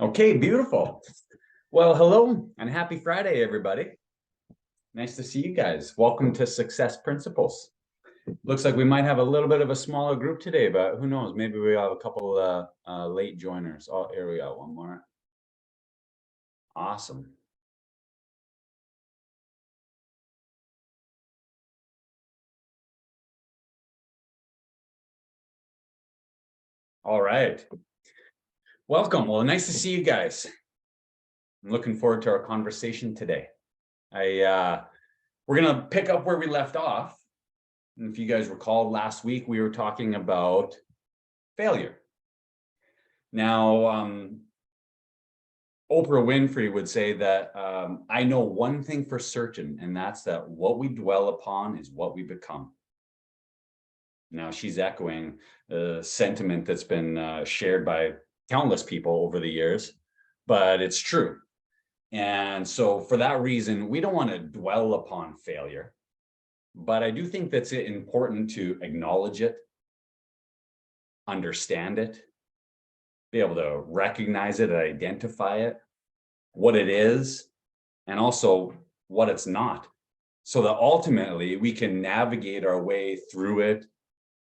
Okay, beautiful. Well, hello and happy Friday, everybody. Nice to see you guys. Welcome to Success Principles. Looks like we might have a little bit of a smaller group today, but who knows? Maybe we have a couple late joiners. Oh, here we go. One more. Awesome. All right. Welcome. Well, nice to see you guys. I'm looking forward to our conversation today. We're gonna pick up where we left off. And if you guys recall, last week we were talking about failure. Now, Oprah Winfrey would say that I know one thing for certain, and that's that what we dwell upon is what we become. Now, she's echoing a sentiment that's been shared by countless people over the years, but it's true. And so, for that reason, we don't want to dwell upon failure, but I do think that's important to acknowledge it, understand it, be able to recognize it, identify it, what it is, and also what it's not, so that ultimately we can navigate our way through it,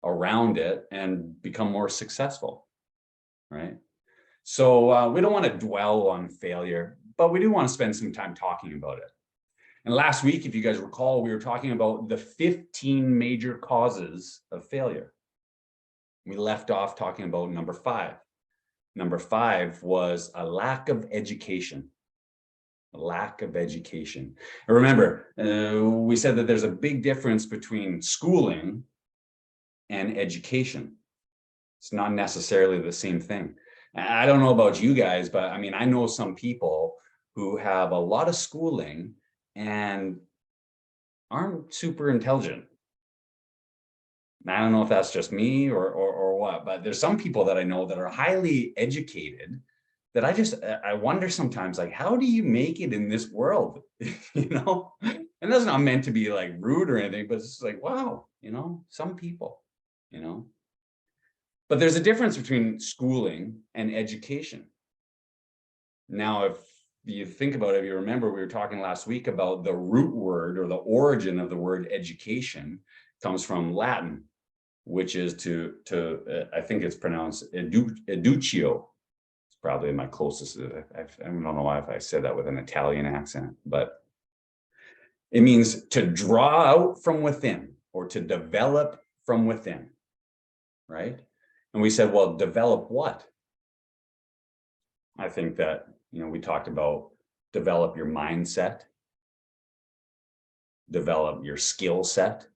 around it, and become more successful, right? So we don't want to dwell on failure, but we do want to spend some time talking about it. And last week, if you guys recall, we were talking about the 15 major causes of failure. We left off talking about number 5. Number 5 was a lack of education. Lack of education. And remember, we said that there's a big difference between schooling and education. It's not necessarily the same thing. I don't know about you guys, but I mean, I know some people who have a lot of schooling and aren't super intelligent. I don't know if that's just me or what, but there's some people that I know that are highly educated that I wonder sometimes, like, how do you make it in this world? You know? And that's not meant to be like rude or anything, but it's just like, wow, some people, you know. But there's a difference between schooling and education. Now, if you think about it, if you remember, we were talking last week about the root word or the origin of the word education comes from Latin, which is I think it's pronounced educatio. It's probably my closest. I don't know why if I said that with an Italian accent, but it means to draw out from within or to develop from within, right? And we said, well, develop what? I think that, we talked about develop your mindset, develop your skill set,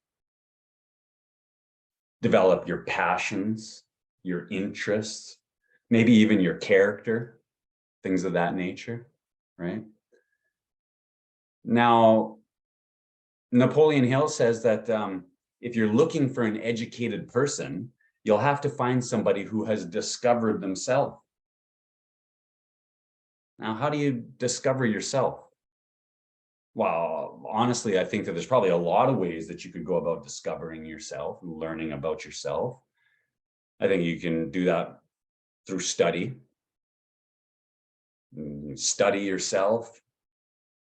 develop your passions, your interests, maybe even your character, things of that nature, right? Now, Napoleon Hill says that if you're looking for an educated person, you'll have to find somebody who has discovered themselves. Now, how do you discover yourself? Well, honestly, I think that there's probably a lot of ways that you could go about discovering yourself and learning about yourself. I think you can do that through study. Study yourself,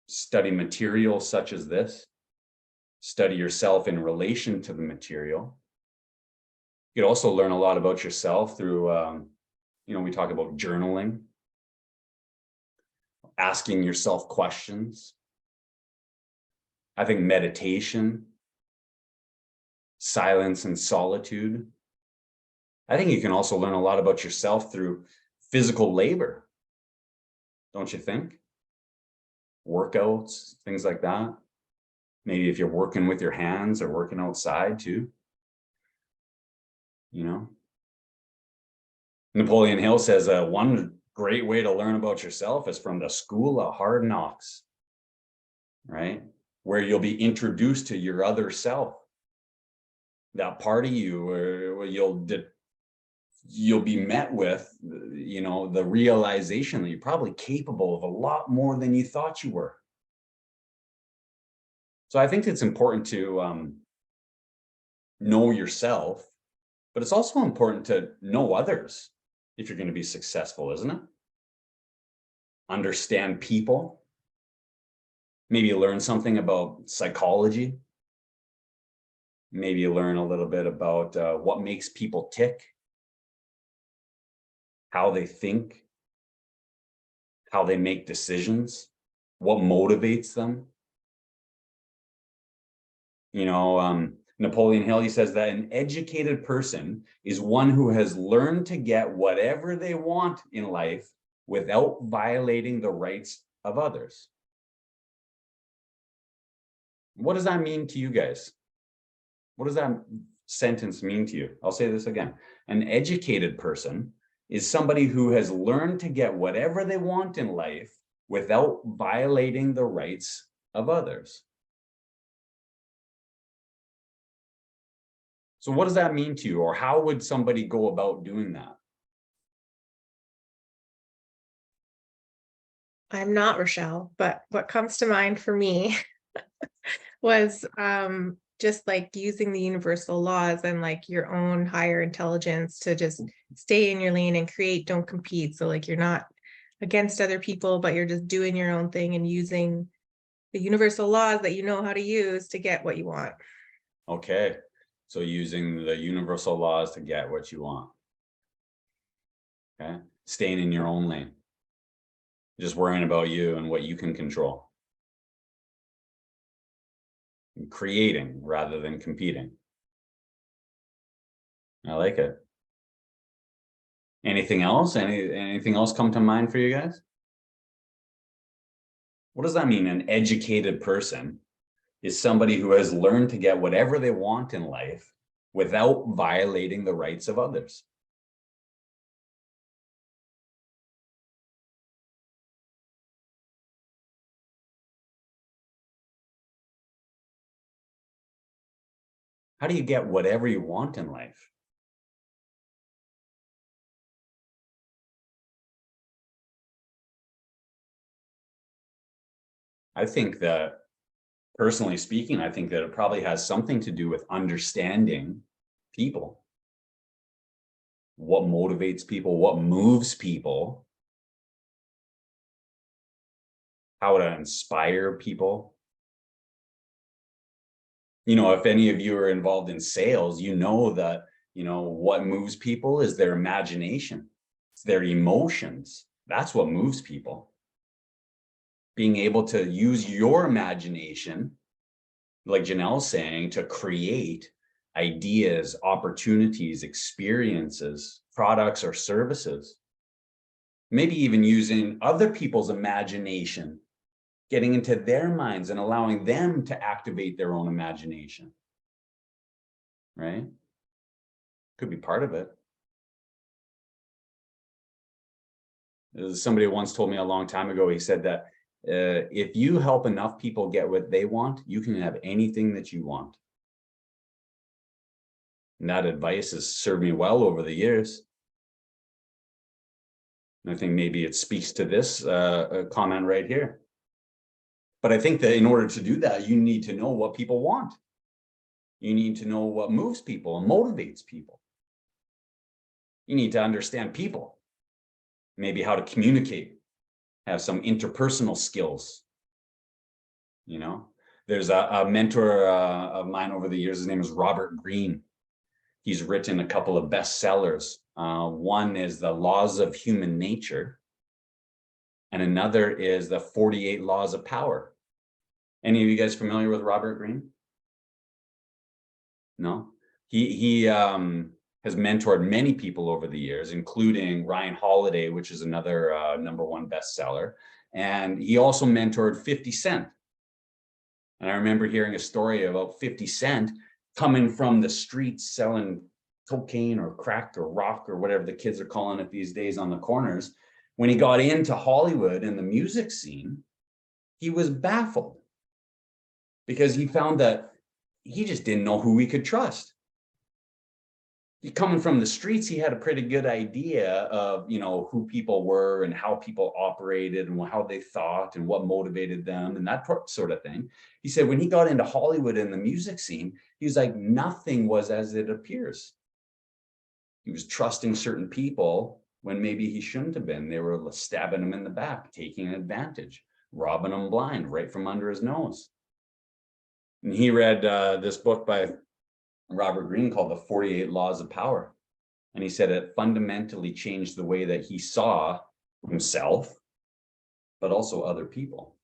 study material such as this, study yourself in relation to the material. You could also learn a lot about yourself through, we talk about journaling, asking yourself questions. I think meditation, silence and solitude. I think you can also learn a lot about yourself through physical labor, don't you think? Workouts, things like that. Maybe if you're working with your hands or working outside too. Napoleon Hill says one great way to learn about yourself is from the school of hard knocks, right? Where you'll be introduced to your other self, that part of you where you'll be met with, the realization that you're probably capable of a lot more than you thought you were. So I think it's important to know yourself, but it's also important to know others if you're going to be successful, isn't it? understand people, maybe learn something about psychology, maybe learn a little bit about what makes people tick, how they think, how they make decisions, what motivates them. Napoleon Hill, he says that an educated person is one who has learned to get whatever they want in life without violating the rights of others. What does that mean to you guys? What does that sentence mean to you? I'll say this again. An educated person is somebody who has learned to get whatever they want in life without violating the rights of others. So what does that mean to you? Or how would somebody go about doing that? I'm not Rochelle, but what comes to mind for me was just like using the universal laws and like your own higher intelligence to just stay in your lane and create, don't compete. So like you're not against other people, but you're just doing your own thing and using the universal laws that you know how to use to get what you want. Okay. So using the universal laws to get what you want. Okay. Staying in your own lane. Just worrying about you and what you can control. And creating rather than competing. I like it. Anything else? Anything else come to mind for you guys? What does that mean? An educated person is somebody who has learned to get whatever they want in life without violating the rights of others. How do you get whatever you want in life? I think that, personally speaking, I think that it probably has something to do with understanding people. What motivates people, what moves people, how to inspire people. If any of you are involved in sales, you know that, what moves people is their imagination. It's their emotions. That's what moves people. Being able to use your imagination, like Janelle's saying, to create ideas, opportunities, experiences, products, or services. Maybe even using other people's imagination, getting into their minds and allowing them to activate their own imagination. Right? Could be part of it. Somebody once told me a long time ago, he said that if you help enough people get what they want, you can have anything that you want. And that advice has served me well over the years. And I think maybe it speaks to this comment right here. But I think that in order to do that, you need to know what people want. You need to know what moves people and motivates people. You need to understand people, maybe how to communicate, have some interpersonal skills. There's a mentor of mine over the years. His name is Robert Greene. He's written a couple of bestsellers. One is The Laws of Human Nature, and another is The 48 Laws of Power. Any of you guys familiar with Robert Greene? No? He has mentored many people over the years, including Ryan Holiday, which is another #1 bestseller. And he also mentored 50 Cent. And I remember hearing a story about 50 Cent coming from the streets selling cocaine or crack or rock or whatever the kids are calling it these days on the corners. When he got into Hollywood and the music scene, he was baffled because he found that he just didn't know who he could trust. Coming from the streets, he had a pretty good idea of, who people were and how people operated and how they thought and what motivated them and that sort of thing. He said when he got into Hollywood and the music scene, he was like, nothing was as it appears. He was trusting certain people when maybe he shouldn't have been. They were stabbing him in the back, taking advantage, robbing him blind right from under his nose. And he read this book by Robert Greene called The 48 Laws of Power. And he said it fundamentally changed the way that he saw himself, but also other people.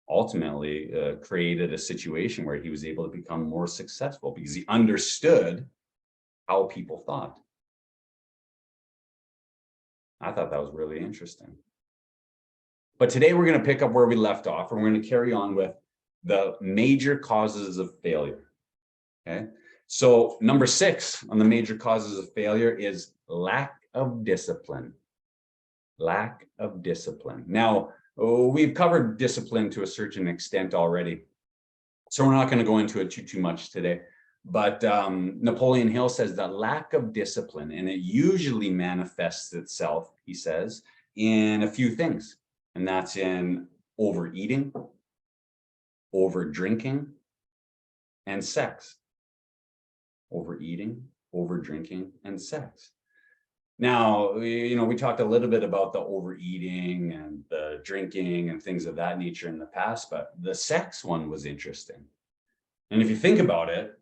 Ultimately created a situation where he was able to become more successful because he understood how people thought. I thought that was really interesting. But today we're going to pick up where we left off, and we're going to carry on with the major causes of failure. Okay. So number 6 on the major causes of failure is lack of discipline. Lack of discipline. Now, we've covered discipline to a certain extent already, so we're not going to go into it too much today. But Napoleon Hill says that lack of discipline, and it usually manifests itself, he says, in a few things. And that's in overeating, over drinking, and sex. Overeating, over drinking, and sex. Now, we talked a little bit about the overeating and the drinking and things of that nature in the past, but the sex one was interesting. And if you think about it,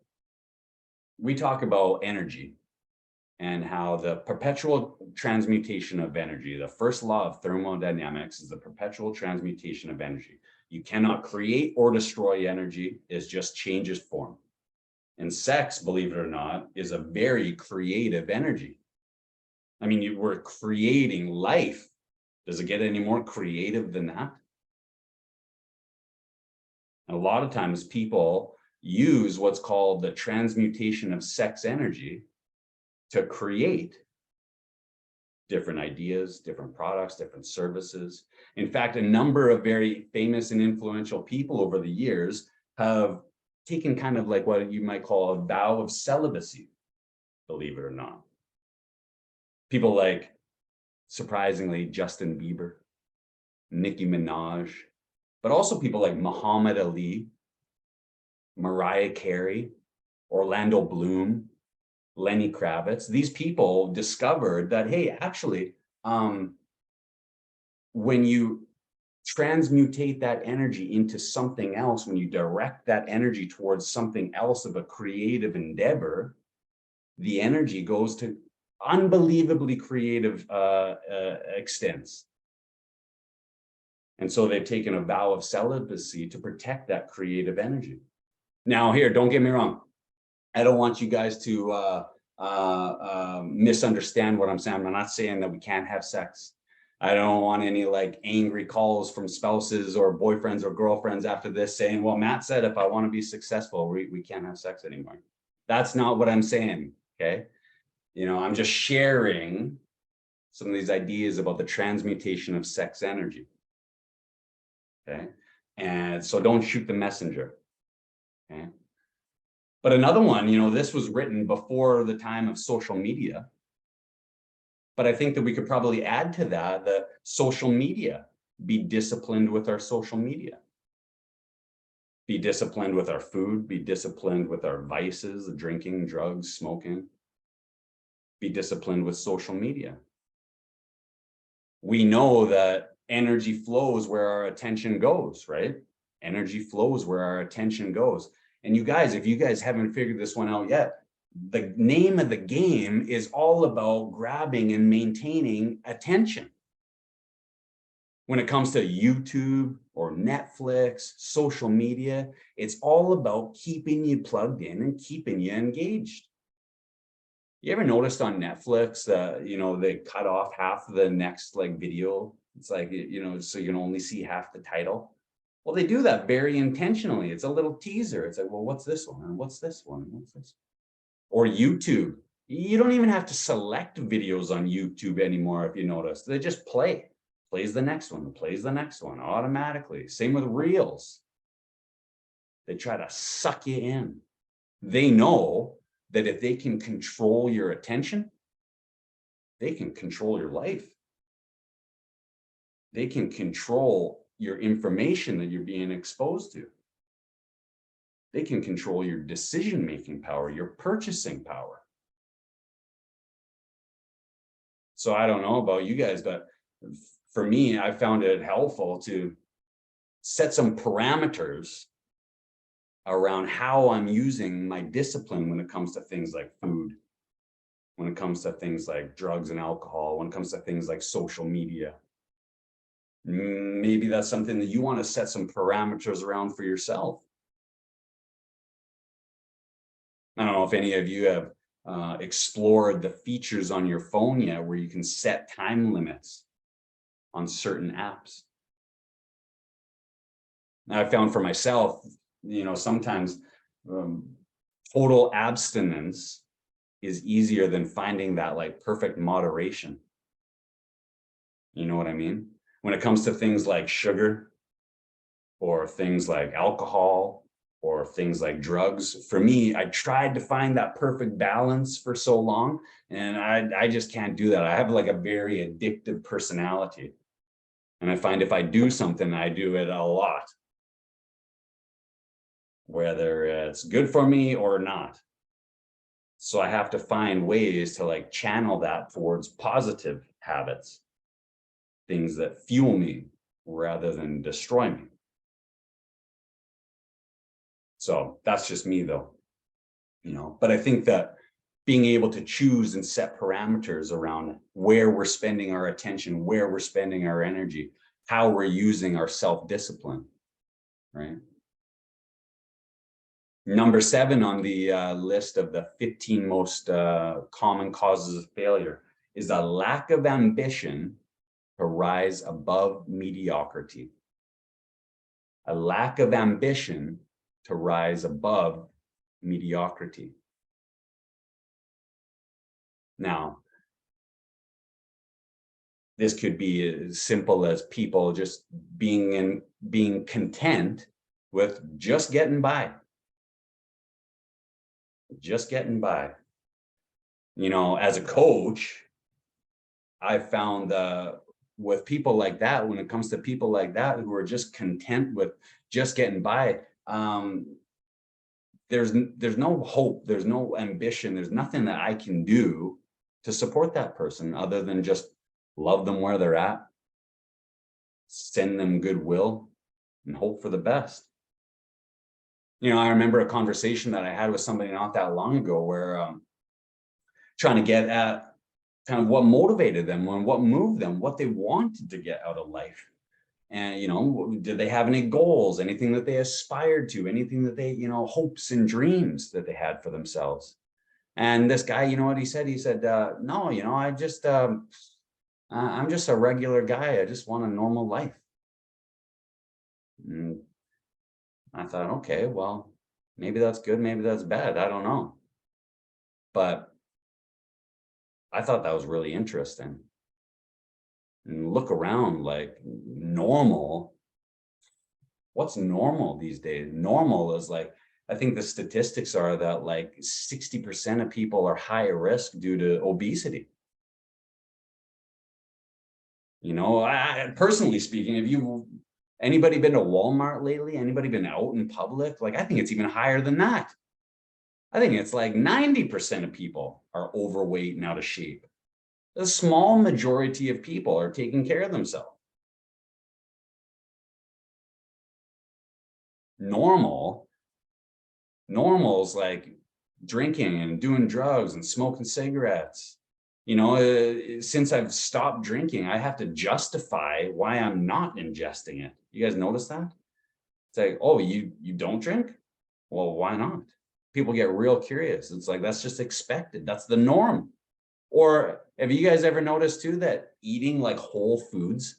we talk about energy and how the perpetual transmutation of energy, the first law of thermodynamics is the perpetual transmutation of energy. You cannot create or destroy energy, it just changes form. And sex, believe it or not, is a very creative energy. I mean, we're creating life. Does it get any more creative than that? And a lot of times people use what's called the transmutation of sex energy to create different ideas, different products, different services. In fact, a number of very famous and influential people over the years have taken kind of like what you might call a vow of celibacy, believe it or not. People like, surprisingly, Justin Bieber, Nicki Minaj, but also people like Muhammad Ali, Mariah Carey, Orlando Bloom, Lenny Kravitz. These people discovered that, hey, actually, when you transmutate that energy into something else, when you direct that energy towards something else of a creative endeavor, the energy goes to unbelievably creative extents. And so they've taken a vow of celibacy to protect that creative energy. Now here, don't get me wrong. I don't want you guys to misunderstand what I'm saying. I'm not saying that we can't have sex. I don't want any like angry calls from spouses or boyfriends or girlfriends after this saying, well, Matt said, if I want to be successful, we can't have sex anymore. That's not what I'm saying. Okay. I'm just sharing some of these ideas about the transmutation of sex energy. Okay. And so don't shoot the messenger. Okay. But another one, this was written before the time of social media. But I think that we could probably add to that social media, be disciplined with our social media. Be disciplined with our food, be disciplined with our vices, drinking, drugs, smoking. Be disciplined with social media. We know that energy flows where our attention goes, right? Energy flows where our attention goes. And you guys, if you guys haven't figured this one out yet, the name of the game is all about grabbing and maintaining attention. When it comes to YouTube or Netflix, social media, it's all about keeping you plugged in and keeping you engaged. You ever noticed on Netflix that, they cut off half the next video? It's like, so you can only see half the title. Well, they do that very intentionally. It's a little teaser. It's like, well, what's this one? And what's this one? What's this? Or YouTube. You don't even have to select videos on YouTube anymore, if you notice. They just play. Plays the next one, plays the next one automatically. Same with Reels. They try to suck you in. They know that if they can control your attention, they can control your life. They can control your information that you're being exposed to. They can control your decision-making power, your purchasing power. So I don't know about you guys, but for me, I found it helpful to set some parameters around how I'm using my discipline when it comes to things like food, when it comes to things like drugs and alcohol, when it comes to things like social media. Maybe that's something that you want to set some parameters around for yourself. I don't know if any of you have explored the features on your phone yet where you can set time limits on certain apps. I found for myself, sometimes total abstinence is easier than finding that like perfect moderation. You know what I mean? When it comes to things like sugar or things like alcohol or things like drugs, for me, I tried to find that perfect balance for so long, and I just can't do that. I have like a very addictive personality. And I find if I do something, I do it a lot, whether it's good for me or not. So I have to find ways to like channel that towards positive habits, things that fuel me rather than destroy me. So that's just me though, but I think that being able to choose and set parameters around where we're spending our attention, where we're spending our energy, how we're using our self-discipline, right? Number 7 on the list of the 15 most common causes of failure is a lack of ambition to rise above mediocrity. A lack of ambition to rise above mediocrity. Now, this could be as simple as people just being content with just getting by. Just getting by. As a coach, I found with people like that, when it comes to people like that who are just content with just getting by, there's no hope, there's no ambition, there's nothing that I can do to support that person other than just love them where they're at, send them goodwill, and hope for the best. I remember a conversation that I had with somebody not that long ago where trying to get at kind of what motivated them and what moved them, what they wanted to get out of life. And, did they have any goals, anything that they aspired to, anything that they, hopes and dreams that they had for themselves? And this guy, you know what he said? He said, no, I'm just a regular guy. I just want a normal life. And I thought, okay, well, maybe that's good, maybe that's bad. I don't know. But I thought that was really interesting. And look around, like normal. What's normal these days? Normal is like, I think the statistics are that like 60% of people are high risk due to obesity. Personally speaking, anybody been to Walmart lately? Anybody been out in public? Like, I think it's even higher than that. I think it's like 90% of people are overweight and out of shape. A small majority of people are taking care of themselves. Normal is like drinking and doing drugs and smoking cigarettes. Since I've stopped drinking, I have to justify why I'm not ingesting it. You guys notice that? It's like, oh, you don't drink? Well, why not? People get real curious. It's like, that's just expected. That's the norm. Or have you guys ever noticed too that eating like whole foods,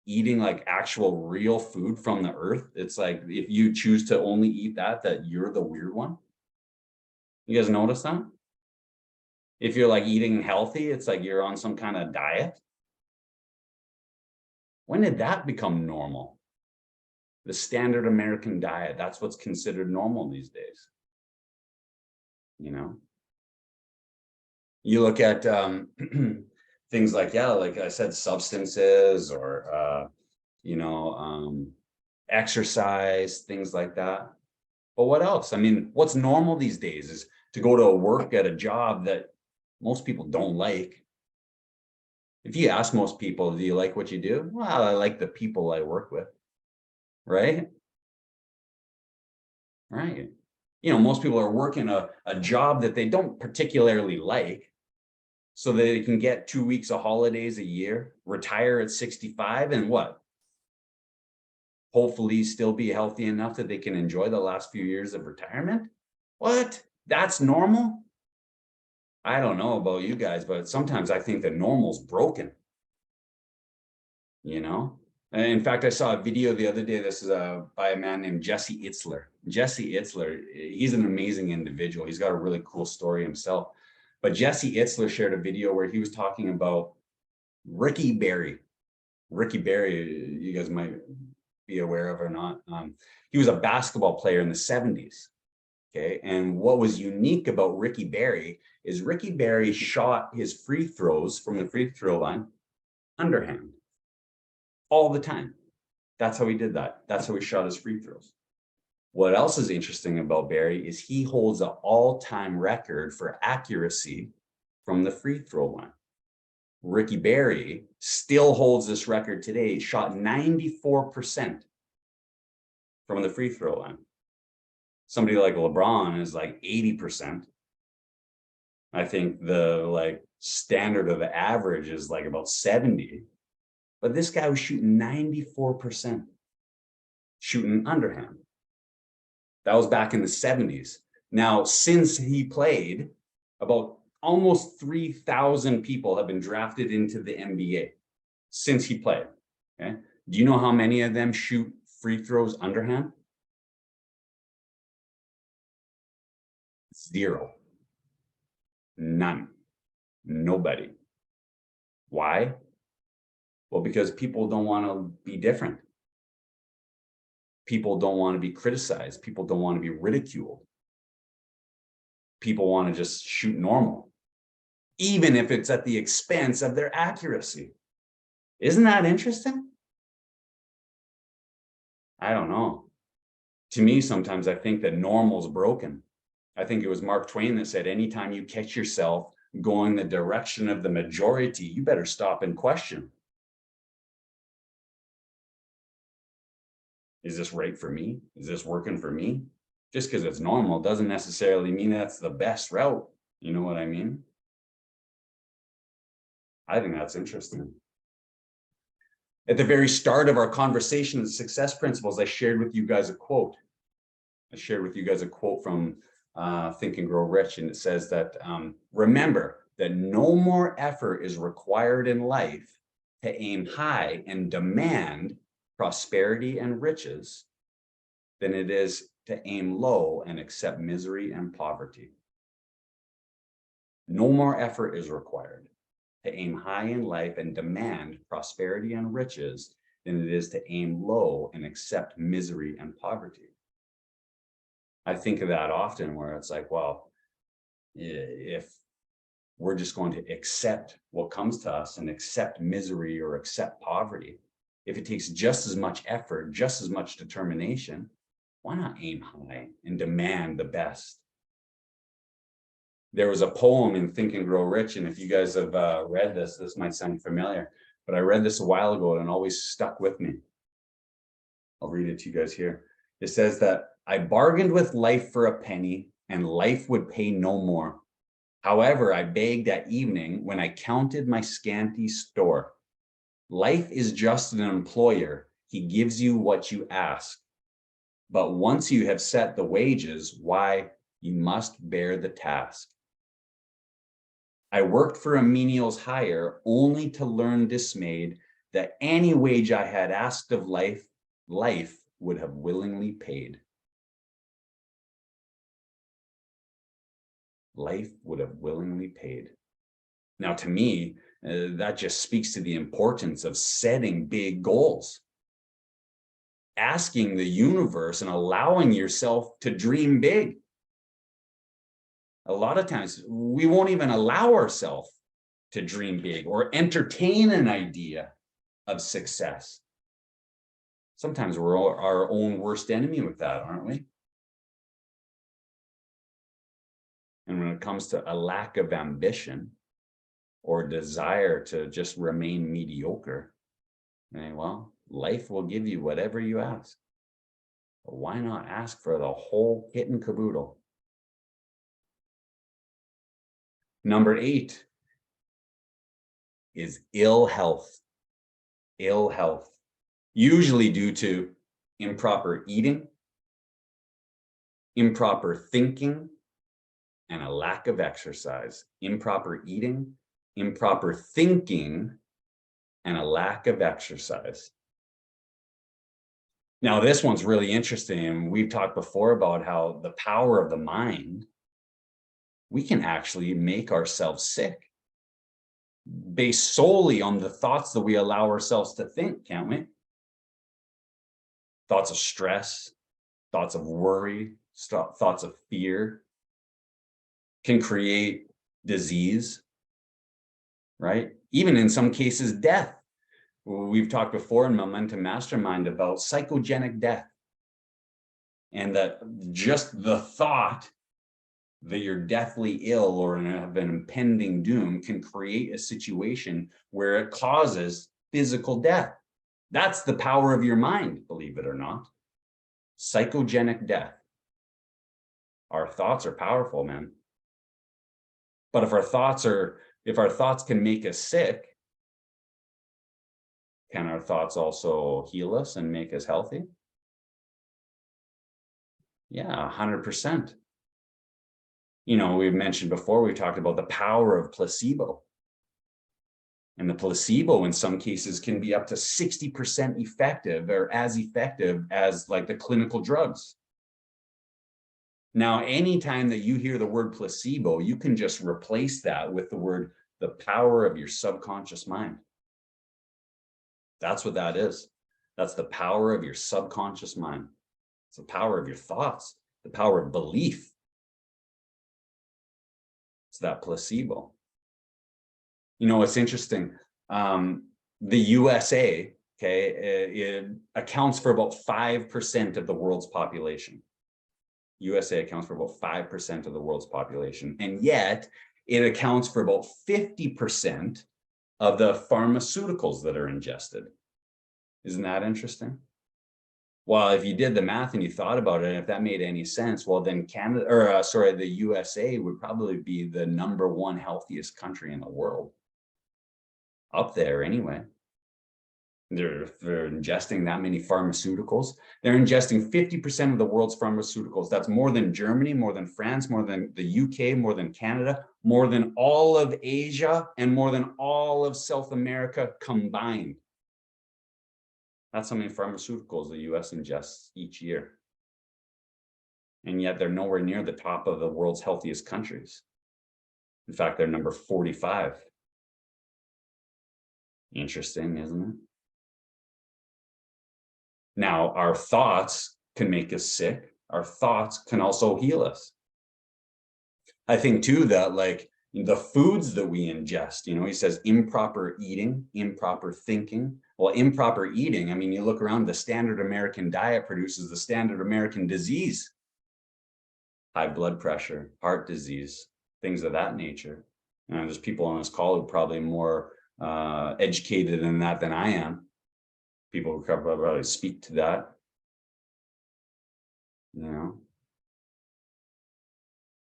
eating like actual real food from the earth, it's like if you choose to only eat that you're the weird one? You guys notice that? If you're like eating healthy, it's like you're on some kind of diet. When did that become normal? The standard American diet, that's what's considered normal these days. You look at things like, like I said, substances or, exercise, things like that. But what else? I mean, what's normal these days is to go to work at a job that most people don't like, If you ask most people, do you like what you do? Well, I like the people I work with, right? Right. You know, most people are working a job that they don't particularly like, so they can get 2 weeks of holidays a year, retire at 65, and what? Hopefully still be healthy enough that they can enjoy the last few years of retirement. What? That's normal? I don't know about you guys, but sometimes I think that normal's broken, you know? And in fact, I saw a video the other day. This is by a man named Jesse Itzler. Jesse Itzler, he's an amazing individual. He's got a really cool story himself. But Jesse Itzler shared a video where he was talking about Ricky Berry. Ricky Berry, you guys might be aware of or not. He was a basketball player in the 70s. Okay. And what was unique about Ricky Berry is Ricky Berry shot his free throws from the free throw line underhand all the time. That's how he did that. That's how he shot his free throws. What else is interesting about Berry is he holds an all-time record for accuracy from the free throw line. Ricky Berry still holds this record today, shot 94% from the free throw line. Somebody like LeBron is like 80%. I think the standard of the average is like about 70. But this guy was shooting 94%, shooting underhand. That was back in the 70s. Now, since he played, about almost 3,000 people have been drafted into the NBA since he played. Okay. Do you know how many of them shoot free throws underhand? 0. None. Nobody. Why? Well, because people don't want to be different. People don't want to be criticized. People don't want to be ridiculed. People want to just shoot normal, even if it's at the expense of their accuracy. Isn't that interesting? I don't know. To me, sometimes I think that normal's broken. I think it was Mark Twain that said, anytime you catch yourself going the direction of the majority, you better stop and question. Is this right for me? Is this working for me? Just because it's normal doesn't necessarily mean that's the best route. You know what I mean? I think that's interesting. At the very start of our conversation of success principles, I shared with you guys a quote. I shared with you guys a quote from Think and Grow Rich, and it says that remember that no more effort is required in life to aim high and demand prosperity and riches than it is to aim low and accept misery and poverty. No more effort is required to aim high in life and demand prosperity and riches than it is to aim low and accept misery and poverty. I think of that often where it's like, well, if we're just going to accept what comes to us and accept misery or accept poverty, if it takes just as much effort, just as much determination, why not aim high and demand the best? There was a poem in Think and Grow Rich, and if you guys have read this, this might sound familiar, but I read this a while ago and it always stuck with me. I'll read it to you guys here. It says that I bargained with life for a penny and life would pay no more. However, I begged at evening when I counted my scanty store. Life is just an employer. He gives you what you ask. But once you have set the wages, why, you must bear the task. I worked for a menial's hire only to learn dismayed that any wage I had asked of life, life would have willingly paid. Life would have willingly paid. Now, to me, that just speaks to the importance of setting big goals. Asking the universe and allowing yourself to dream big. A lot of times we won't even allow ourselves to dream big or entertain an idea of success. Sometimes we're our own worst enemy with that, aren't we? And when it comes to a lack of ambition, or desire to just remain mediocre, well, life will give you whatever you ask. But why not ask for the whole kit and caboodle? Number 8 is ill health. Ill health, usually due to improper eating, improper thinking, and a lack of exercise. Improper eating, improper thinking, and a lack of exercise. Now, this one's really interesting. And we've talked before about how the power of the mind, we can actually make ourselves sick based solely on the thoughts that we allow ourselves to think, can't we? Thoughts of stress, thoughts of worry, thoughts of fear can create disease, right? Even in some cases, death. We've talked before in Momentum Mastermind about psychogenic death, and that just the thought that you're deathly ill or have an impending doom can create a situation where it causes physical death. That's the power of your mind, believe it or not. Psychogenic death. Our thoughts are powerful, man. But if our thoughts can make us sick, can our thoughts also heal us and make us healthy? Yeah, 100%. We've mentioned before, we talked about the power of placebo. And the placebo in some cases can be up to 60% effective, or as effective as like the clinical drugs. Now, anytime that you hear the word placebo, you can just replace that with the power of your subconscious mind. That's what that is. That's the power of your subconscious mind. It's the power of your thoughts, the power of belief. It's that placebo. It's interesting. The USA, it accounts for about 5% of the world's population. USA accounts for about 5% of the world's population, and yet it accounts for about 50% of the pharmaceuticals that are ingested. Isn't that interesting? Well, if you did the math and you thought about it, and if that made any sense, well, then the USA would probably be the #1 healthiest country in the world. Up there anyway. They're ingesting that many pharmaceuticals. They're ingesting 50% of the world's pharmaceuticals. That's more than Germany, more than France, more than the UK, more than Canada, more than all of Asia, and more than all of South America combined. That's how many pharmaceuticals the US ingests each year. And yet they're nowhere near the top of the world's healthiest countries. In fact, they're number 45. Interesting, isn't it? Now, our thoughts can make us sick. Our thoughts can also heal us. I think too that like the foods that we ingest, he says improper eating, improper thinking. Well, improper eating, you look around, the standard American diet produces the standard American disease. High blood pressure, heart disease, things of that nature. There's people on this call who are probably more educated in that than I am. People who probably speak to that.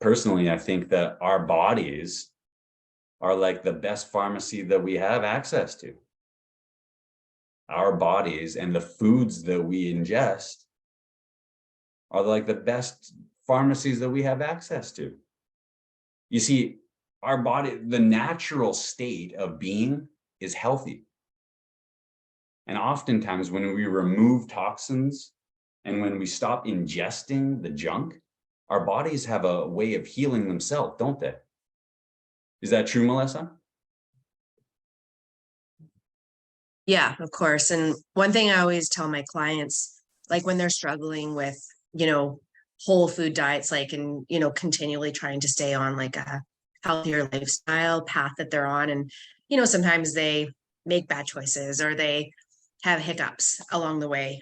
Personally, I think that our bodies are like the best pharmacy that we have access to. Our bodies and the foods that we ingest are like the best pharmacies that we have access to. You see, our body, the natural state of being is healthy. And oftentimes when we remove toxins and when we stop ingesting the junk, our bodies have a way of healing themselves, don't they? Is that true, Melissa? Yeah, of course. And one thing I always tell my clients, like when they're struggling with, whole food diets, and, continually trying to stay on like a healthier lifestyle path that they're on. And, sometimes they make bad choices or they have hiccups along the way.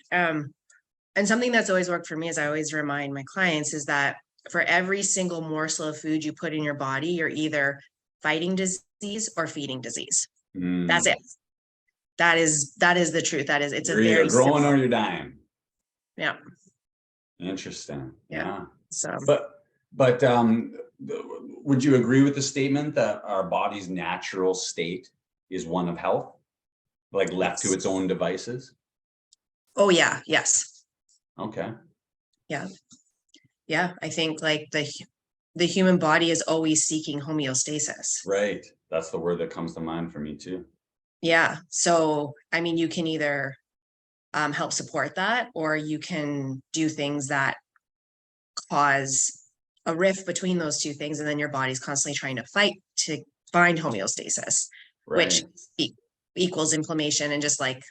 And something that's always worked for me, as I always remind my clients, is that for every single morsel of food you put in your body, you're either fighting disease disease or feeding disease. Mm. That's it. That is the truth. It's a You're either very growing simple, or you're dying. yeah. Interesting. Yeah. Yeah. So But would you agree with the statement that our body's natural state is one of health, like left to yes. its own devices? Oh yeah, yes. Okay. Yeah. I think like the human body is always seeking homeostasis. Right. That's the word that comes to mind for me too. Yeah. So I mean, you can either help support that, or you can do things that cause a rift between those two things, and then your body's constantly trying to fight to find homeostasis, which Right. equals inflammation, and just like,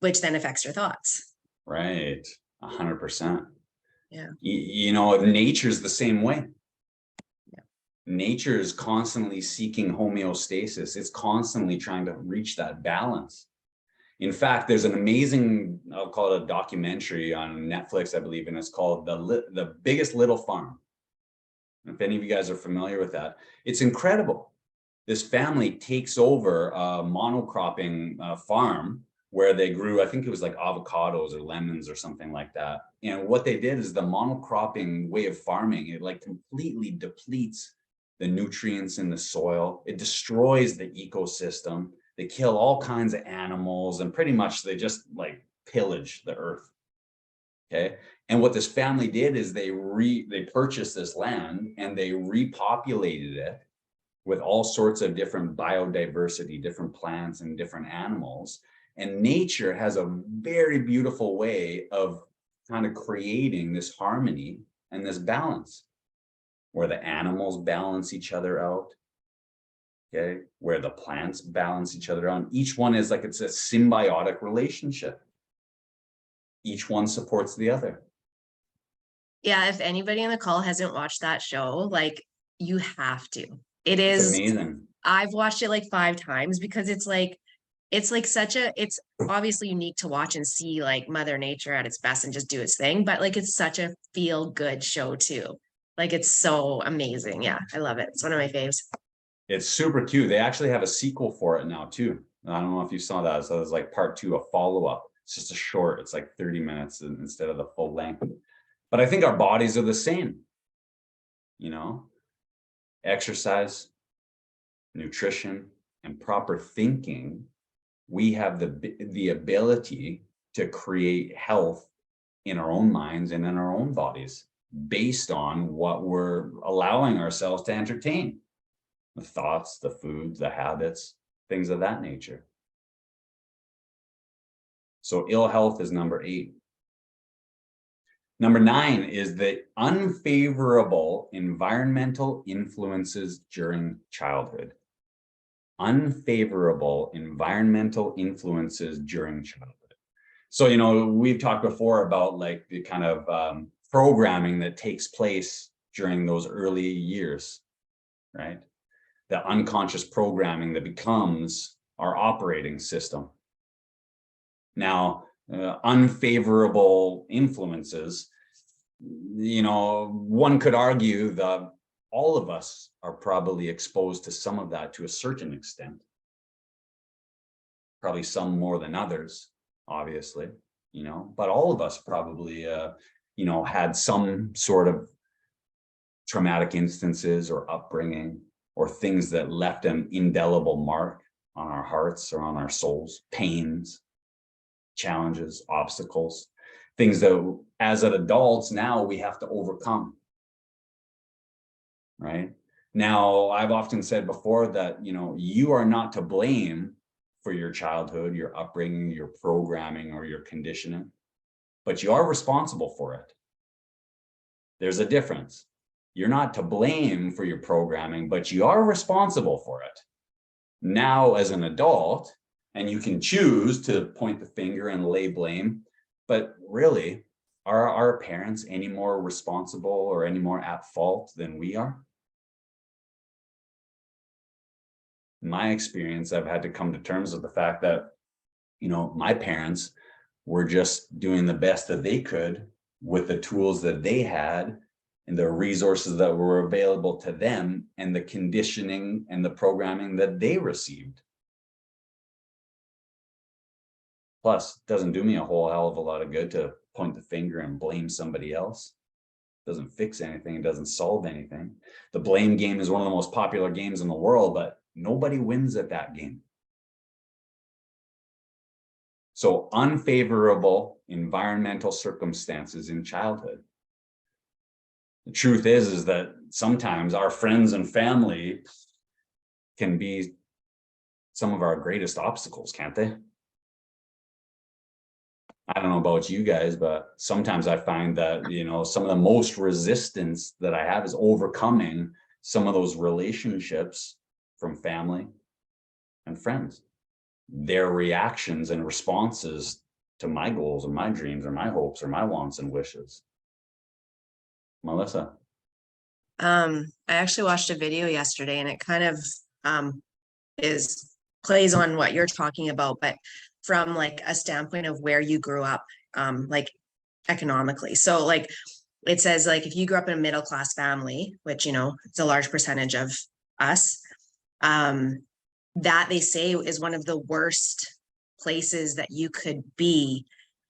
which then affects your thoughts. Right. 100%. Yeah. You know, nature's the same way. Yeah. Nature is constantly seeking homeostasis. It's constantly trying to reach that balance. In fact, there's an amazing, I'll call it a documentary on Netflix, I believe, and it's called The Biggest Little Farm. If any of you guys are familiar with that, it's incredible. This family takes over a monocropping farm where they grew, I think it was like avocados or lemons or something like that. And what they did is the monocropping way of farming, it like completely depletes the nutrients in the soil. It destroys the ecosystem. They kill all kinds of animals, and pretty much they just like pillage the earth. Okay. And what this family did is they purchased this land and they repopulated it with all sorts of different biodiversity, different plants and different animals. And nature has a very beautiful way of kind of creating this harmony and this balance where the animals balance each other out. Okay, where the plants balance each other out. Each one is like, it's a symbiotic relationship. Each one supports the other. Yeah, if anybody on the call hasn't watched that show, like, you have to. It It's is amazing. I've watched it like 5 times because it's obviously unique to watch and see like Mother Nature at its best and just do its thing, but like it's such a feel good show too. Like it's so amazing. Yeah, I love it. It's one of my faves. It's super cute. They actually have a sequel for it now too. I don't know if you saw that. So it's like part 2, a follow-up. It's just a short, it's like 30 minutes instead of the full length. But I think our bodies are the same. You know, exercise, nutrition, and proper thinking, we have the ability to create health in our own minds and in our own bodies based on what we're allowing ourselves to entertain. The thoughts, the foods, the habits, things of that nature. So ill health is number 8. Number 9 is the unfavorable environmental influences during childhood. Unfavorable environmental influences during childhood. So, you know, we've talked before about like the kind of programming that takes place during those early years, right? The unconscious programming that becomes our operating system. Now, unfavorable influences, you know, one could argue that all of us are probably exposed to some of that to a certain extent. Probably some more than others, obviously, you know, but all of us probably, you know, had some sort of traumatic instances or upbringing or things that left an indelible mark on our hearts or on our souls, pains, challenges, obstacles, things that as adults now we have to overcome. Right? Now, I've often said before that, you know, you are not to blame for your childhood, your upbringing, your programming, or your conditioning, but you are responsible for it. There's a difference. You're not to blame for your programming, but you are responsible for it. Now, as an adult, and you can choose to point the finger and lay blame, but really, are our parents any more responsible or any more at fault than we are? In my experience, I've had to come to terms with the fact that, you know, my parents were just doing the best that they could with the tools that they had and the resources that were available to them and the conditioning and the programming that they received. Plus, it doesn't do me a whole hell of a lot of good to point the finger and blame somebody else. It doesn't fix anything. It doesn't solve anything. The blame game is one of the most popular games in the world, but nobody wins at that game. So unfavorable environmental circumstances in childhood. The truth is that sometimes our friends and family can be some of our greatest obstacles, can't they? I don't know about you guys, but sometimes I find that, you know, some of the most resistance that I have is overcoming some of those relationships from family and friends, their reactions and responses to my goals or my dreams or my hopes or my wants and wishes. Melissa. I actually watched a video yesterday, and it kind of plays on what you're talking about, but from like a standpoint of where you grew up, like economically. So like it says, like if you grew up in a middle class family, which, you know, it's a large percentage of us, that they say is one of the worst places that you could be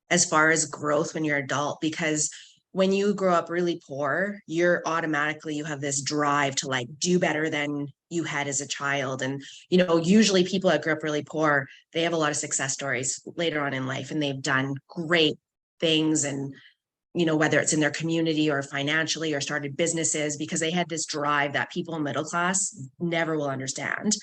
as far as growth when you're adult, because when you grow up really poor, you're automatically, you have this drive to like do better than you had as a child. And, you know, usually people that grew up really poor, they have a lot of success stories later on in life, and they've done great things. And, you know, whether it's in their community or financially or started businesses, because they had this drive that people in middle class never will understand.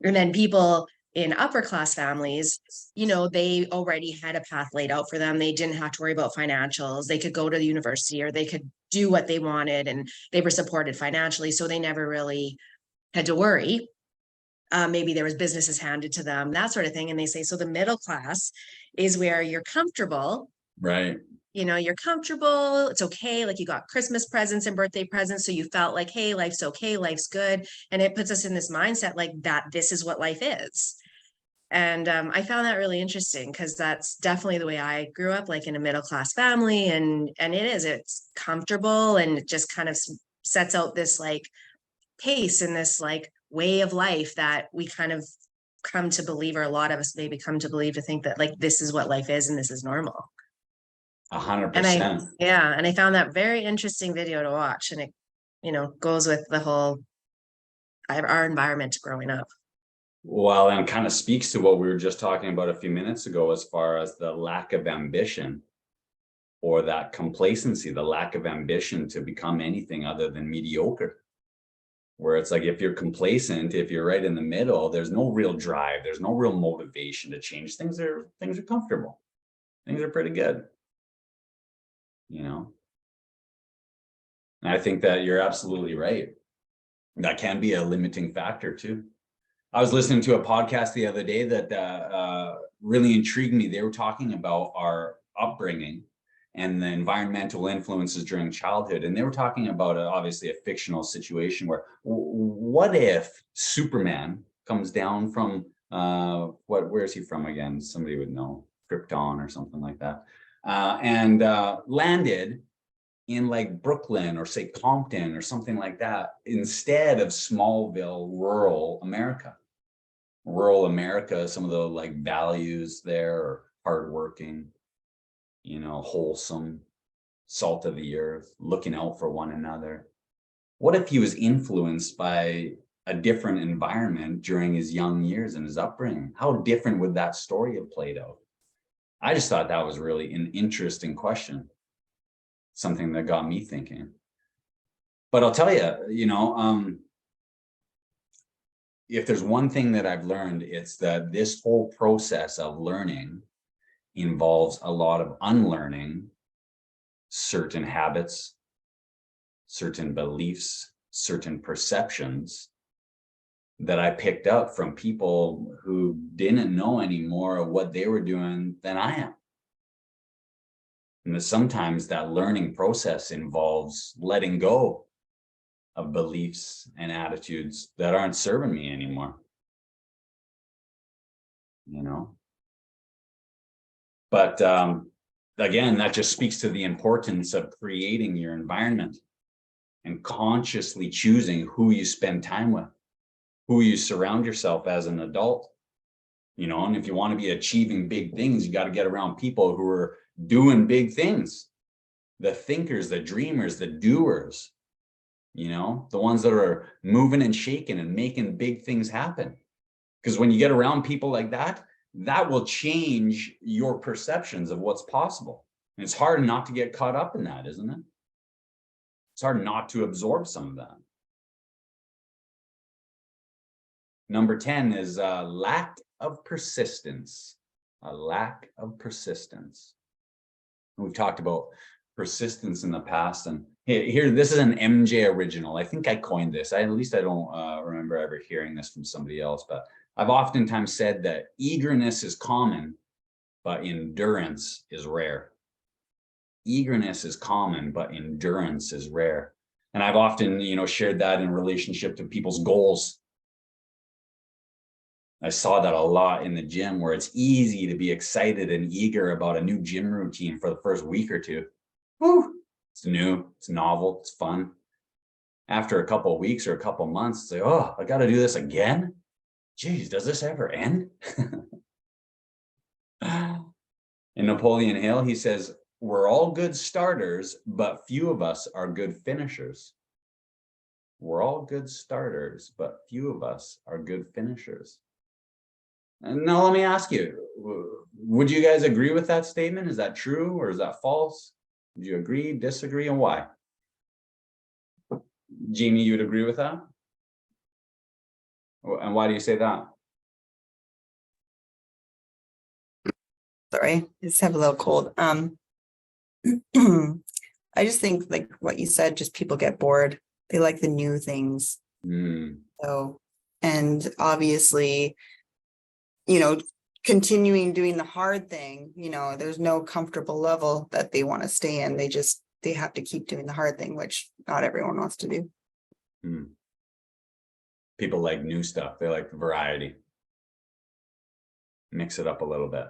And then people in upper class families, you know, they already had a path laid out for them. They didn't have to worry about financials. They could go to the university or they could do what they wanted, and they were supported financially. So they never really had to worry. Maybe there was businesses handed to them, that sort of thing. And they say, so the middle class is where you're comfortable. Right. You know, you're comfortable. It's okay. Like you got Christmas presents and birthday presents. So you felt like, hey, life's okay. Life's good. And it puts us in this mindset like that, this is what life is. And I found that really interesting, because that's definitely the way I grew up, like in a middle class family. And it's comfortable, and it just kind of sets out this like pace and this like way of life that we kind of come to believe, or a lot of us maybe come to believe, to think that like this is what life is and this is normal. 100%. And I found that very interesting video to watch, and it, you know, goes with the whole our environment growing up. Well, and kind of speaks to what we were just talking about a few minutes ago, as far as the lack of ambition or that complacency, the lack of ambition to become anything other than mediocre. Where it's like, if you're complacent, if you're right in the middle, there's no real drive, there's no real motivation to change. Things are comfortable. Things are pretty good. You know? And I think that you're absolutely right. That can be a limiting factor too. I was listening to a podcast the other day that really intrigued me. They were talking about our upbringing and the environmental influences during childhood. And they were talking about obviously a fictional situation where, what if Superman comes down from, where is he from again? Somebody would know, Krypton or something like that. And landed in like Brooklyn or say Compton or something like that, instead of Smallville, rural America. Rural America, some of the like values there are hardworking, you know, wholesome, salt of the earth, looking out for one another. What if he was influenced by a different environment during his young years and his upbringing? How different would that story have played out? I just thought that was really an interesting question. Something that got me thinking. But I'll tell you, you know, if there's one thing that I've learned, it's that this whole process of learning involves a lot of unlearning certain habits, certain beliefs, certain perceptions that I picked up from people who didn't know any more of what they were doing than I am. And that sometimes that learning process involves letting go of beliefs and attitudes that aren't serving me anymore. You know? But again, that just speaks to the importance of creating your environment. and consciously choosing who you spend time with, who you surround yourself as an adult. You know, and if you want to be achieving big things, you got to get around people who are doing big things. The thinkers, the dreamers, the doers, you know, the ones that are moving and shaking and making big things happen. Because when you get around people like that, that will change your perceptions of what's possible. And it's hard not to get caught up in that, isn't it? It's hard not to absorb some of that. Number 10 is a lack of persistence. A lack of persistence. We've talked about persistence in the past, and here this is an MJ original. I think I coined this. At least I don't remember ever hearing this from somebody else, but I've oftentimes said that eagerness is common, but endurance is rare. Eagerness is common, but endurance is rare. And I've often, you know, shared that in relationship to people's goals. I saw that a lot in the gym, where it's easy to be excited and eager about a new gym routine for the first week or two. Woo! It's new, it's novel, it's fun. After a couple of weeks or a couple of months, it's like, oh, I got to do this again? Geez, does this ever end? In Napoleon Hill, he says, we're all good starters, but few of us are good finishers. We're all good starters, but few of us are good finishers. And now let me ask you, would you guys agree with that statement? Is that true or is that false? Would you agree, disagree, and why? Jamie, you would agree with that? And why do you say that? Sorry, I just have a little cold. I just think, like what you said, just people get bored. They like the new things. So, and obviously, you know, continuing doing the hard thing, you know, there's no comfortable level that they want to stay in. They have to keep doing the hard thing, which not everyone wants to do. People like new stuff. They like variety. Mix it up a little bit.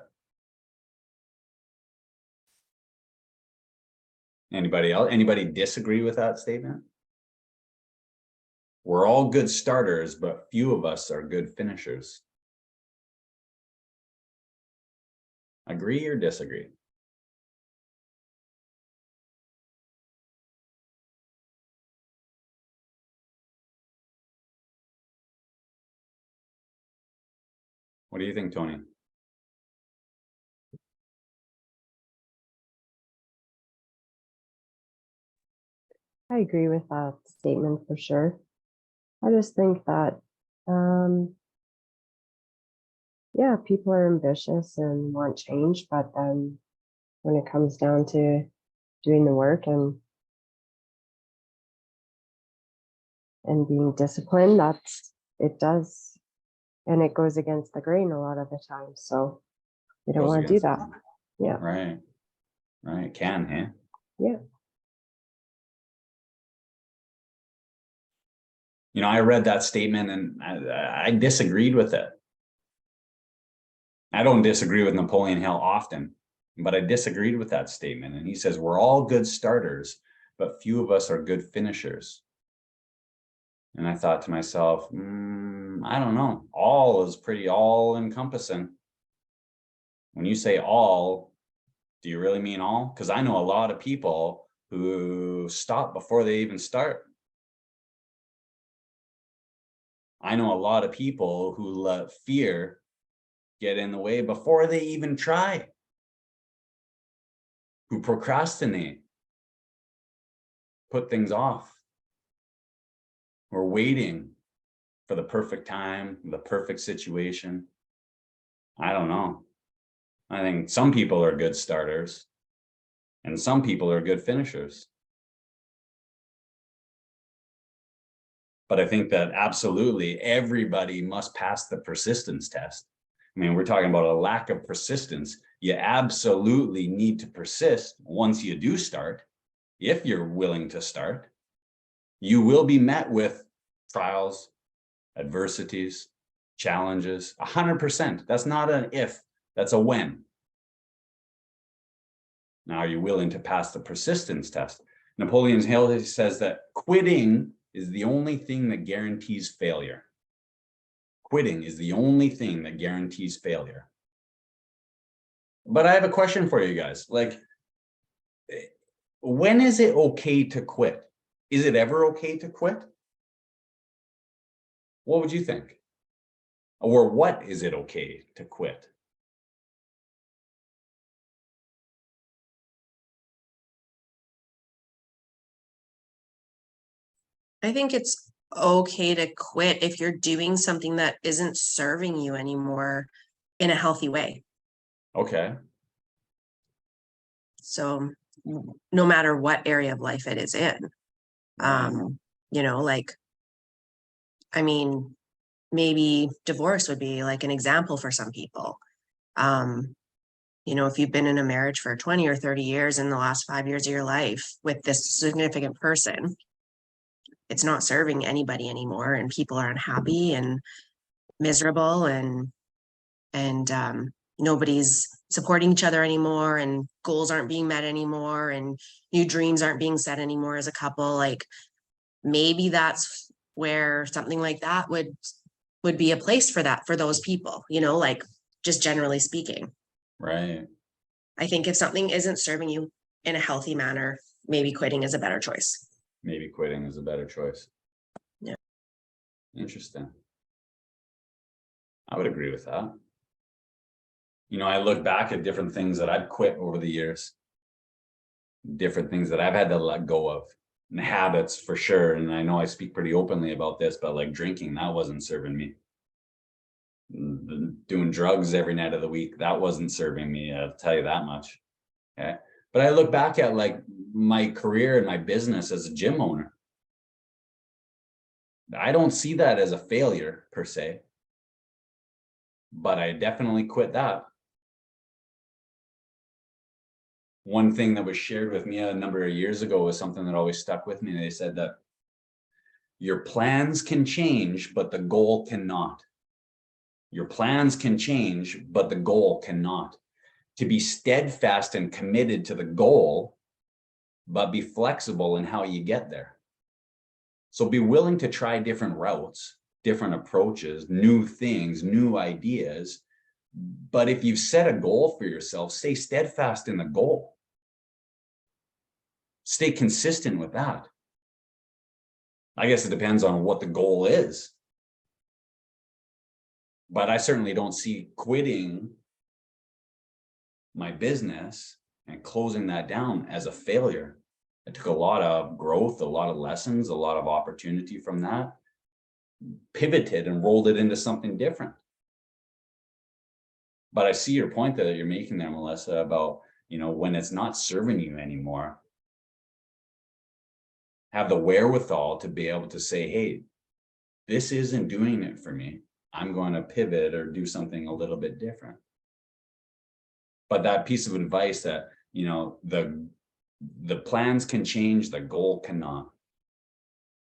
Anybody else? Anybody disagree with that statement? We're all good starters, but few of us are good finishers. Agree or disagree? What do you think, Tony? I agree with that statement for sure. I just think that, yeah, people are ambitious and want change, but then when it comes down to doing the work and being disciplined, it does, and it goes against the grain a lot of the time. So we don't want to do that. Yeah. Right. Right. Can, huh? Yeah. You know, I read that statement and I disagreed with it. I don't disagree with Napoleon Hill often, but I disagreed with that statement. And he says, we're all good starters, but few of us are good finishers. And I thought to myself, I don't know. All is pretty all encompassing. When you say all, do you really mean all? Because I know a lot of people who stop before they even start. I know a lot of people who let fear get in the way before they even try, who procrastinate, put things off. We're waiting for the perfect time, the perfect situation. I don't know. I think some people are good starters and some people are good finishers. But I think that absolutely everybody must pass the persistence test. I mean, we're talking about a lack of persistence. You absolutely need to persist once you do start. If you're willing to start, you will be met with trials, adversities, challenges, 100%. That's not an if, that's a when. Now, are you willing to pass the persistence test? Napoleon Hill says that quitting is the only thing that guarantees failure. Quitting is the only thing that guarantees failure. But I have a question for you guys. Like, when is it okay to quit? Is it ever okay to quit? What would you think? Or what is it okay to quit? I think it's okay to quit if you're doing something that isn't serving you anymore in a healthy way. Okay. So no matter what area of life it is in, you know, like, I mean, maybe divorce would be like an example for some people. You know, if you've been in a marriage for 20 or 30 years in the last 5 years of your life with this significant person, it's not serving anybody anymore, and people are unhappy and miserable, and nobody's supporting each other anymore, and goals aren't being met anymore, and new dreams aren't being set anymore as a couple. Like, maybe that's where something like that would be a place for that, for those people, you know, like, just generally speaking. Right. I think if something isn't serving you in a healthy manner, maybe quitting is a better choice. Maybe quitting is a better choice. Yeah. Interesting. I would agree with that. You know, I look back at different things that I've quit over the years, different things that I've had to let go of, and habits for sure. And I know I speak pretty openly about this, but like drinking, that wasn't serving me. Doing drugs every night of the week, that wasn't serving me. I'll tell you that much. Okay. But I look back at like my career and my business as a gym owner. I don't see that as a failure per se, but I definitely quit that. One thing that was shared with me a number of years ago was something that always stuck with me. They said that your plans can change, but the goal cannot. Your plans can change, but the goal cannot. To be steadfast and committed to the goal, but be flexible in how you get there. So be willing to try different routes, different approaches, new things, new ideas. But if you've set a goal for yourself, stay steadfast in the goal. Stay consistent with that. I guess it depends on what the goal is. But I certainly don't see quitting my business and closing that down as a failure. I took a lot of growth, a lot of lessons, a lot of opportunity from that, pivoted and rolled it into something different. But I see your point that you're making there, Melissa, about, you know, when it's not serving you anymore, have the wherewithal to be able to say, hey, this isn't doing it for me. I'm going to pivot or do something a little bit different. But that piece of advice that, you know, the plans can change, the goal cannot,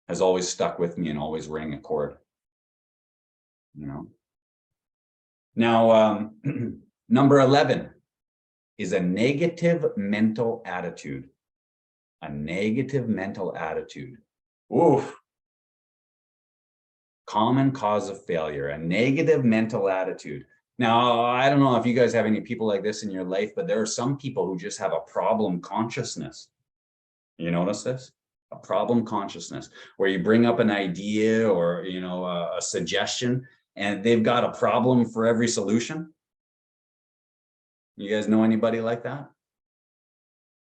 has always stuck with me and always rang a chord. You know. Now, number 11 is a negative mental attitude. A negative mental attitude. Oof. Common cause of failure, a negative mental attitude. Now, I don't know if you guys have any people like this in your life, but there are some people who just have a problem consciousness. You notice this? A problem consciousness, where you bring up an idea or, you know, a suggestion, and they've got a problem for every solution. You guys know anybody like that?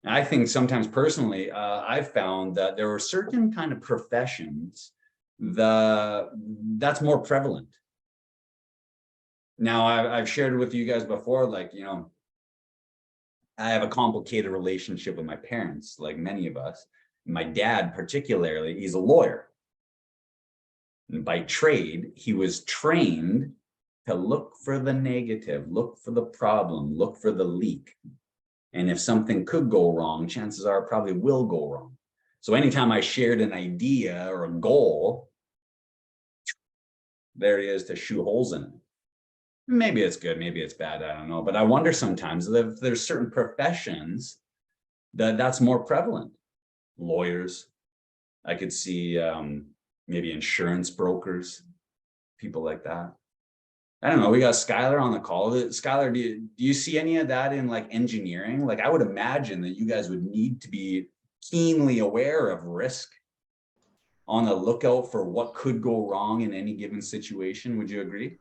I think sometimes personally, I've found that there are certain kind of professions that's more prevalent. Now, I've shared with you guys before, like, you know, I have a complicated relationship with my parents, like many of us. My dad, particularly, he's a lawyer. And by trade, he was trained to look for the negative, look for the problem, look for the leak. And if something could go wrong, chances are it probably will go wrong. So anytime I shared an idea or a goal, there he is to shoot holes in it. Maybe it's good, maybe it's bad, I don't know. But I wonder sometimes if there's certain professions that's more prevalent. lawyers. I could see maybe insurance brokers, people like that. I don't know. We got Skylar on the call. Skylar, do you see any of that in like engineering? Like I would imagine that you guys would need to be keenly aware of risk, on the lookout for what could go wrong in any given situation. Would you agree?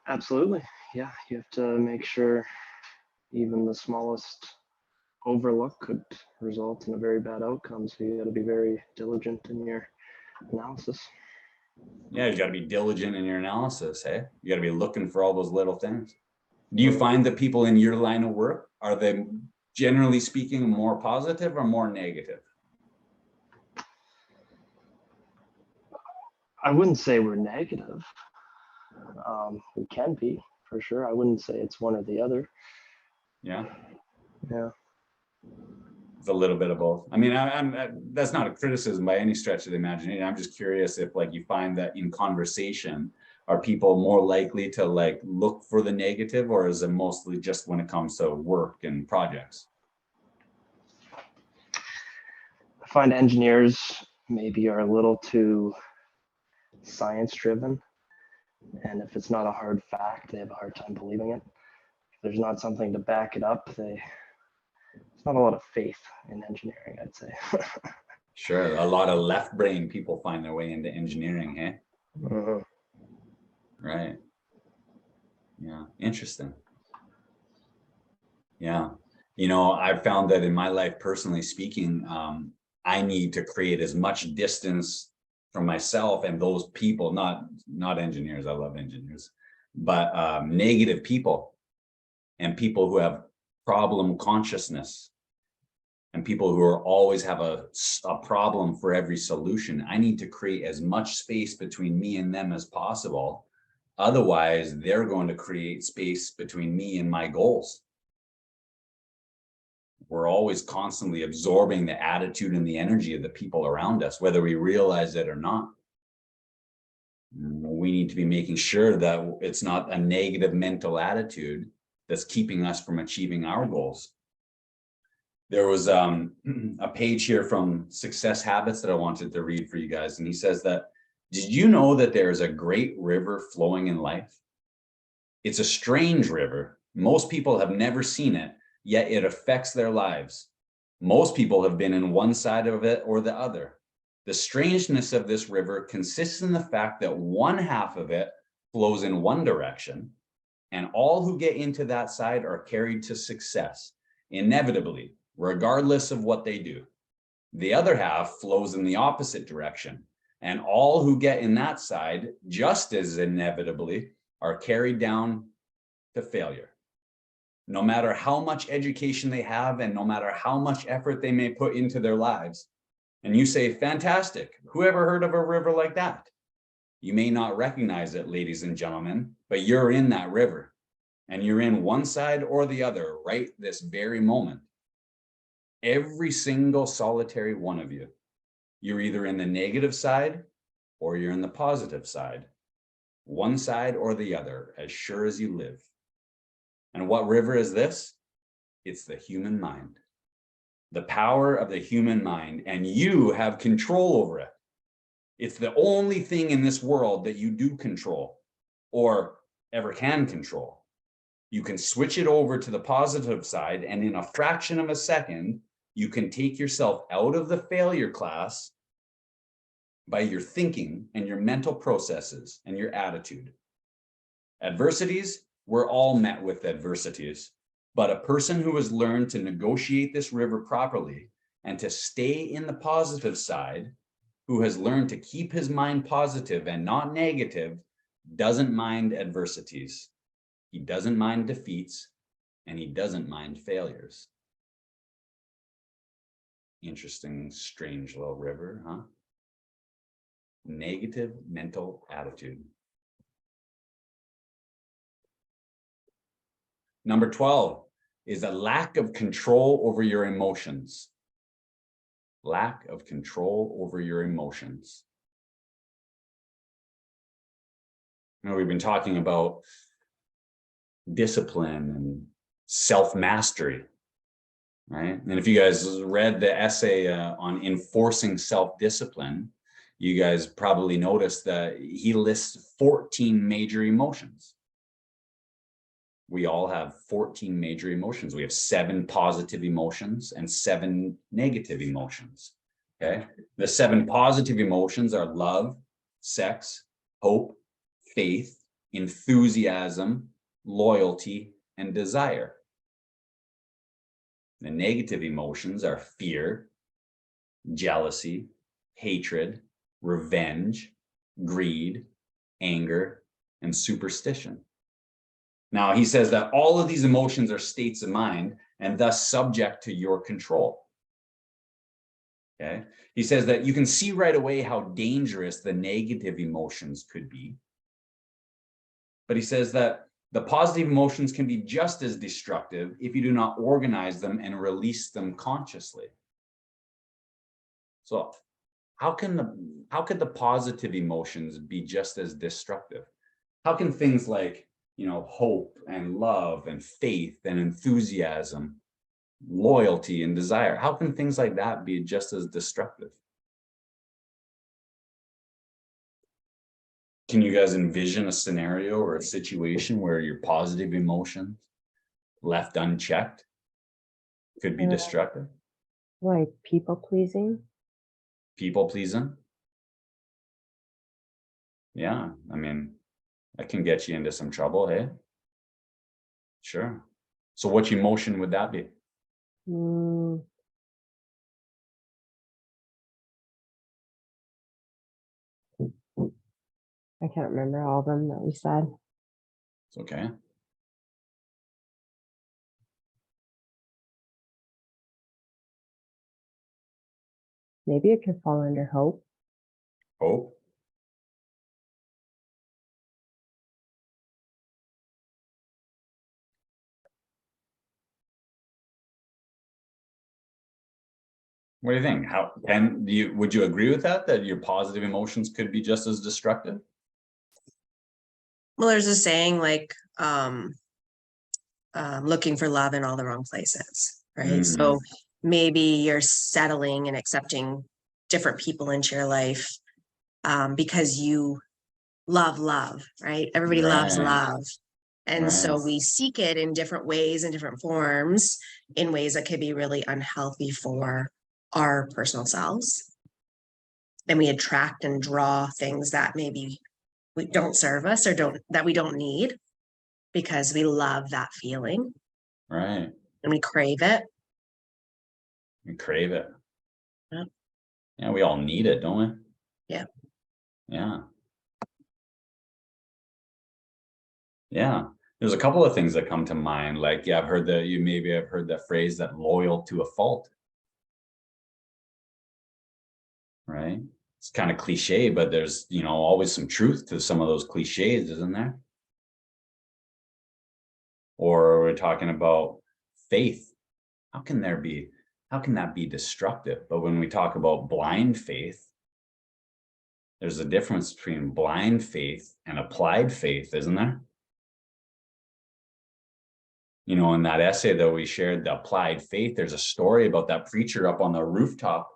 Absolutely. Yeah, you have to make sure even the smallest overlook could result in a very bad outcome. So you got to be very diligent in your analysis. Yeah, you got to be diligent in your analysis. Hey, you got to be looking for all those little things. Do you find that people in your line of work, are they generally speaking more positive or more negative? I wouldn't say we're negative. We can be for sure. I wouldn't say it's one or the other. Yeah. Yeah. It's a little bit of both. I mean, that's not a criticism by any stretch of the imagination. I'm just curious if like you find that in conversation, are people more likely to like look for the negative, or is it mostly just when it comes to work and projects? I find engineers maybe are a little too science driven. And if it's not a hard fact, they have a hard time believing it. If there's not something to back it up, there's not a lot of faith in engineering, I'd say. Sure. A lot of left brain people find their way into engineering, hey? Right. Yeah. Interesting. Yeah. You know, I've found that in my life, personally speaking, I need to create as much distance from myself and those people, not engineers. I love engineers, but negative people and people who have problem consciousness and people who are always have a problem for every solution. I need to create as much space between me and them as possible. Otherwise, they're going to create space between me and my goals. We're always constantly absorbing the attitude and the energy of the people around us, whether we realize it or not. We need to be making sure that it's not a negative mental attitude that's keeping us from achieving our goals. There was a page here from Success Habits that I wanted to read for you guys. And he says that, did you know that there is a great river flowing in life? It's a strange river. Most people have never seen it, yet it affects their lives. Most people have been in one side of it or the other. The strangeness of this river consists in the fact that one half of it flows in one direction, and all who get into that side are carried to success, inevitably, regardless of what they do. The other half flows in the opposite direction, and all who get in that side, just as inevitably, are carried down to failure. No matter how much education they have and no matter how much effort they may put into their lives. And you say, fantastic, who ever heard of a river like that? You may not recognize it, ladies and gentlemen, but you're in that river and you're in one side or the other right this very moment. Every single solitary one of you, you're either in the negative side or you're in the positive side, one side or the other, as sure as you live. And what river is this? It's the human mind. The power of the human mind, and you have control over it. It's the only thing in this world that you do control or ever can control. You can switch it over to the positive side, and in a fraction of a second, you can take yourself out of the failure class by your thinking and your mental processes and your attitude. Adversities, we're all met with adversities. But a person who has learned to negotiate this river properly and to stay in the positive side, who has learned to keep his mind positive and not negative, doesn't mind adversities. He doesn't mind defeats, and he doesn't mind failures. Interesting, strange little river, huh? Negative mental attitude. Number 12 is a lack of control over your emotions. Lack of control over your emotions. You know, we've been talking about discipline and self-mastery. right? And if you guys read the essay on enforcing self-discipline, you guys probably noticed that he lists 14 major emotions. We all have 14 major emotions. We have 7 positive emotions and 7 negative emotions. Okay. The 7 positive emotions are love, sex, hope, faith, enthusiasm, loyalty, and desire. The negative emotions are fear, jealousy, hatred, revenge, greed, anger, and superstition. Now, he says that all of these emotions are states of mind and thus subject to your control. Okay. He says that you can see right away how dangerous the negative emotions could be. But he says that the positive emotions can be just as destructive if you do not organize them and release them consciously. So how could the positive emotions be just as destructive? How can things like, hope and love and faith and enthusiasm, loyalty and desire, how can things like that be just as destructive? Can you guys envision a scenario or a situation where your positive emotions left unchecked could be destructive? Like people pleasing? People pleasing? Yeah, I mean, that can get you into some trouble, hey? Sure. So which emotion would that be? Mm, I can't remember all of them that we said. It's okay. Maybe it could fall under hope. Hope. What do you think? Would you agree with that your positive emotions could be just as destructive? Well, there's a saying like, looking for love in all the wrong places, right? So maybe you're settling and accepting different people into your life because you love, right? Everybody loves Right. love. And so we seek it in different ways and different forms, in ways that could be really unhealthy for our personal selves. And we attract and draw things that maybe we don't serve us or that we don't need because we love that feeling Right. and we crave it. We crave it. Yep. Yeah, we all need it, don't we? Yeah. Yeah. Yeah. There's a couple of things that come to mind. Like, yeah, you maybe have heard that phrase that loyal to a fault. Right? It's kind of cliche, but there's, always some truth to some of those cliches, isn't there? Or we're talking about faith. How can that be destructive? But when we talk about blind faith, there's a difference between blind faith and applied faith, isn't there? In that essay that we shared, the applied faith, there's a story about that preacher up on the rooftop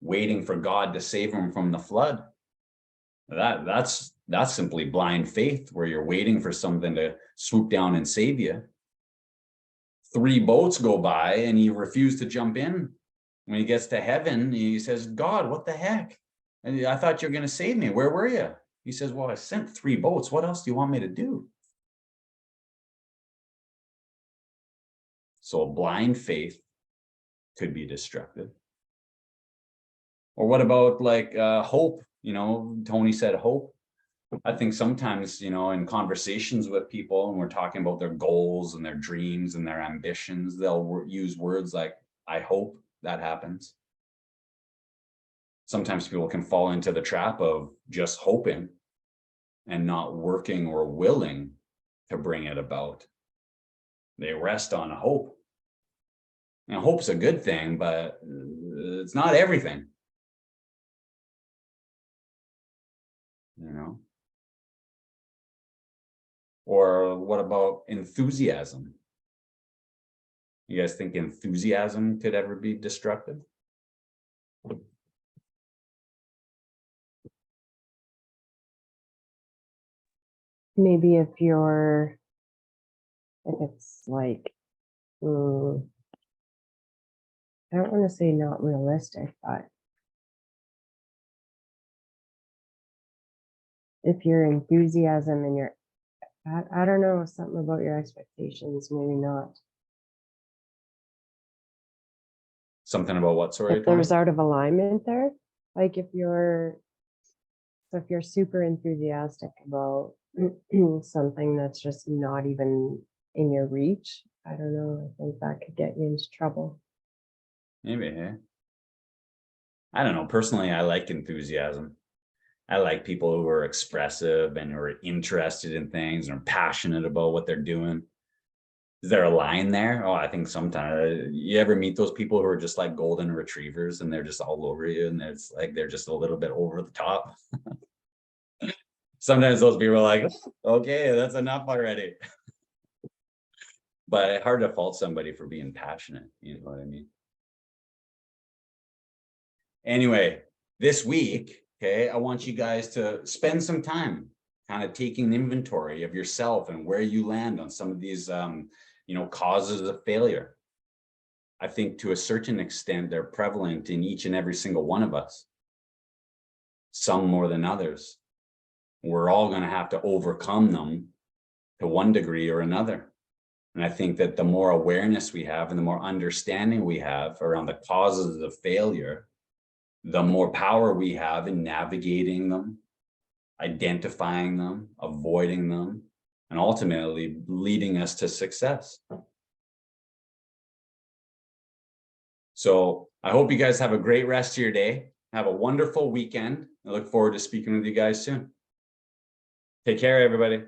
waiting for God to save him from the flood. That's simply blind faith, where you're waiting for something to swoop down and save you. 3 boats go by and he refused to jump in. When he gets to heaven, he says, God, what the heck? And I thought you were going to save me. Where were you? He says, well, I sent 3 boats. What else do you want me to do? So blind faith could be destructive. Or what about hope? Tony said hope. I think sometimes, in conversations with people, and we're talking about their goals and their dreams and their ambitions, they'll use words like, I hope that happens. Sometimes people can fall into the trap of just hoping and not working or willing to bring it about. They rest on hope. And hope's a good thing, but it's not everything. Or what about enthusiasm? You guys think enthusiasm could ever be destructive? Maybe if it's like, I don't want to say not realistic, but if your enthusiasm and your, I don't know, something about your expectations, maybe not. Something about what, sorry, If there's Tony? out of alignment there, like if you're super enthusiastic about something that's just not even in your reach, I don't know, I think that could get you into trouble. Maybe, yeah. I don't know. Personally, I like enthusiasm. I like people who are expressive and who are interested in things and are passionate about what they're doing. Is there a line there? Oh, I think sometimes you ever meet those people who are just like golden retrievers and they're just all over you and it's like they're just a little bit over the top. Sometimes those people are like, okay, that's enough already. But hard to fault somebody for being passionate, you know what I mean? Anyway, this week, okay, I want you guys to spend some time kind of taking inventory of yourself and where you land on some of these, causes of failure. I think to a certain extent, they're prevalent in each and every single one of us. Some more than others. We're all going to have to overcome them to one degree or another. And I think that the more awareness we have and the more understanding we have around the causes of failure, the more power we have in navigating them, identifying them, avoiding them, and ultimately leading us to success. So I hope you guys have a great rest of your day. Have a wonderful weekend. I look forward to speaking with you guys soon. Take care, everybody.